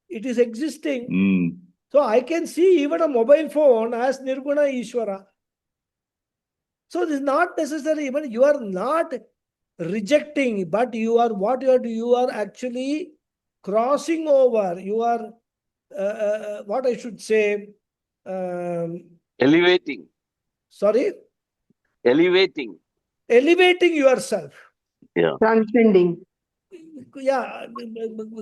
It is existing. So I can see even a mobile phone as Nirguna Ishvara. So it is not necessary, even you are not rejecting, but you are what you are actually crossing over. You are what I should say. Elevating. Sorry? Elevating. Elevating yourself. Yeah. Transcending. Yeah.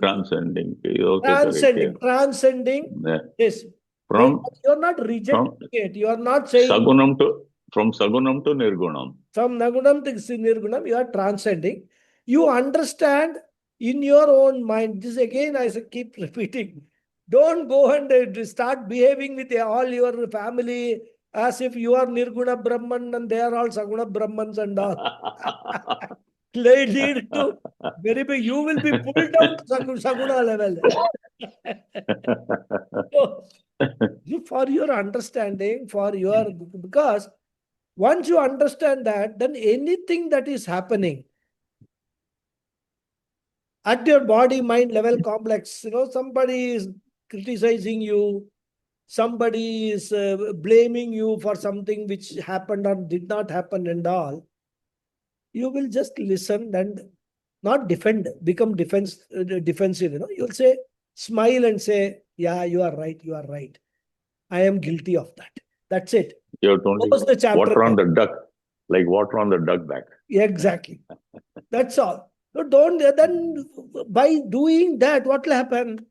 Transcending. Okay, Transcending. correct, Transcending. yeah. Yes. From You are not rejecting it. You are not saying from Sagunam to Nirgunam. from Nagunam to Nirgunam, you are transcending. You understand in your own mind. This again, I keep repeating. Don't go and start behaving with all your family as if you are Nirguna Brahman and they are all Saguna Brahmans and all. Lead to very big. You will be pulled down to Saguna level. So, for your understanding, because once you understand that, then anything that is happening at your body mind level complex, somebody is criticizing you, somebody is blaming you for something which happened or did not happen and all, you will just listen and not defend, become defensive. You'll say, smile and say, yeah, you are right. I am guilty of that. That's it. You're only Close the chapter. water on the duck, like water on the duck back. Exactly. That's all. So then by doing that, what will happen?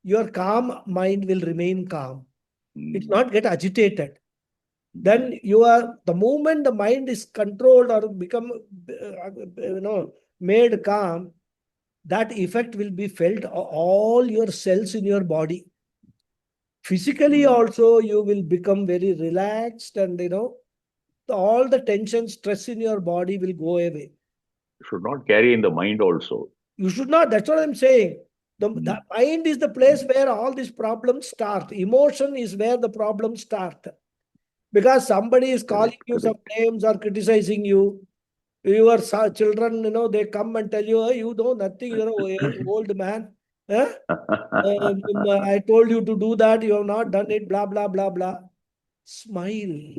Your calm mind will remain calm. It will not get agitated. Then the moment the mind is controlled or become, made calm, that effect will be felt all your cells in your body. Physically also, you will become very relaxed and, all the tension, stress in your body will go away. Should not carry in the mind also. You should not. That's what I'm saying. The mind is the place where all these problems start. Emotion is where the problems start. Because somebody is calling you some names or criticizing you. Your children, they come and tell you, "Oh, you know nothing, you're an old man. Huh? I told you to do that, you have not done it, blah, blah, blah, blah." Smile.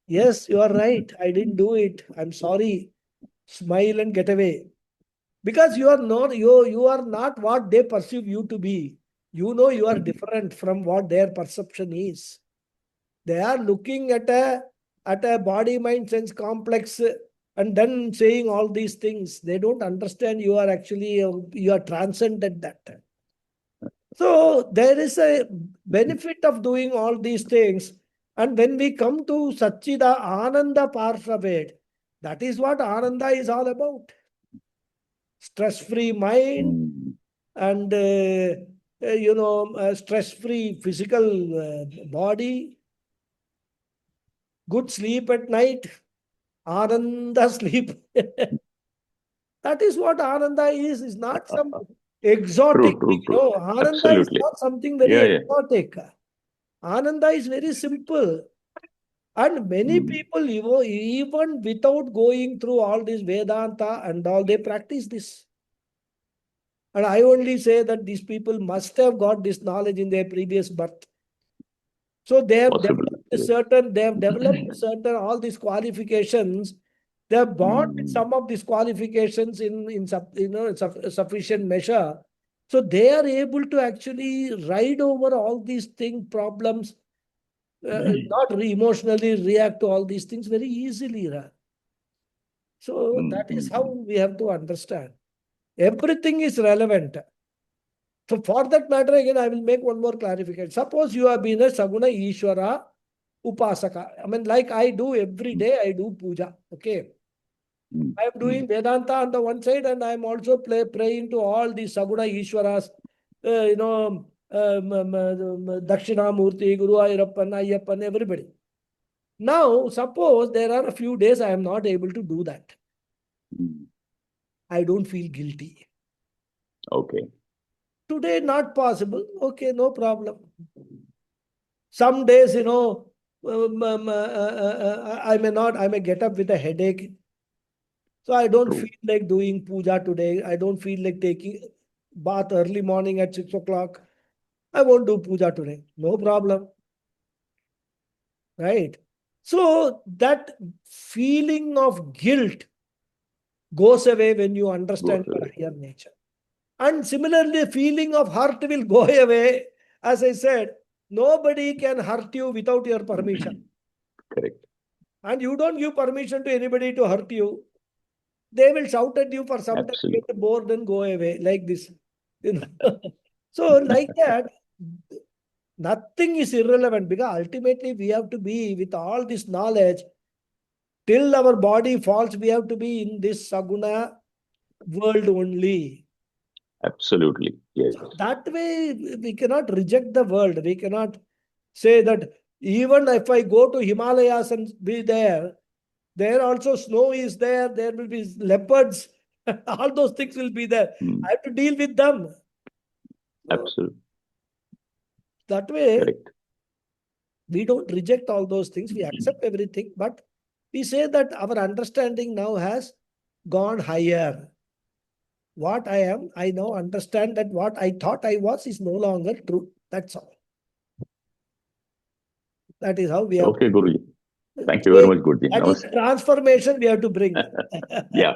Yes, you are right. I didn't do it. I'm sorry. Smile and get away. Because you are not what they perceive you to be. You are different from what their perception is. They are looking at a body mind sense complex and then saying all these things. They don't understand you are actually you are transcended that. So there is a benefit of doing all these things. And when we come to Satchida Ananda part of it, that is what Ananda is all about. Stress-free mind and stress-free physical body, good sleep at night, Ananda sleep. That is what Ananda is. It's not some exotic thing. No, Ananda Absolutely. is not something very exotic. Ananda is very simple. And many people, even without going through all this Vedanta and all, they practice this. And I only say that these people must have got this knowledge in their previous birth. So they have developed certain all these qualifications. They are born with some of these qualifications in sufficient measure. So they are able to actually ride over all these problems, not emotionally react to all these things very easily. So that is how we have to understand. Everything is relevant. So for that matter, again, I will make one more clarification. Suppose you have been a Saguna Ishwara Upasaka. I mean, like I do every day, I do puja. Okay. I am doing Vedanta on the one side, and I am also praying to all these Saguna Ishwaras, Dakshinamurti, Guru Ayappan, Ayappan, everybody. Now, suppose there are a few days I am not able to do that. I don't feel guilty. Okay. Today, not possible. Okay, no problem. Some days, I may get up with a headache. So I don't feel like doing puja today. I don't feel like taking bath early morning at 6 o'clock. I won't do puja today. No problem. Right? So that feeling of guilt goes away when you understand your higher nature. And similarly, feeling of hurt will go away. As I said, nobody can hurt you without your permission. Correct. And you don't give permission to anybody to hurt you. They will shout at you for some time, get bored and go away like this. So like that, nothing is irrelevant because ultimately we have to be with all this knowledge. Till our body falls, we have to be in this Saguna world only. Absolutely. Yes. So that way, we cannot reject the world. We cannot say that even if I go to Himalayas and be there also snow is there will be leopards, all those things will be there. I have to deal with them. So absolutely. That way, correct. We don't reject all those things. We accept everything, but we say that our understanding now has gone higher. What I am, I now understand that what I thought I was is no longer true. That's all. That is how we have. Okay, Guruji. Thank you very much, Guruji. That is the transformation we have to bring. Yeah.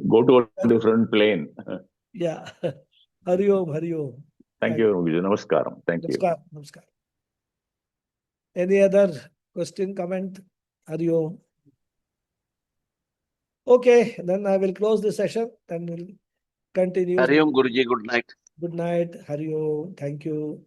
Go to a different plane. Yeah. Hari Om, Hari Om. Thank you, Guruji. Namaskaram. Thank you. Namaskar. Any other question, comment? Hari Om. Okay, then I will close the session. Then we'll continue. Hari Om, Guruji. Good night. Good night. Hari Om. Thank you.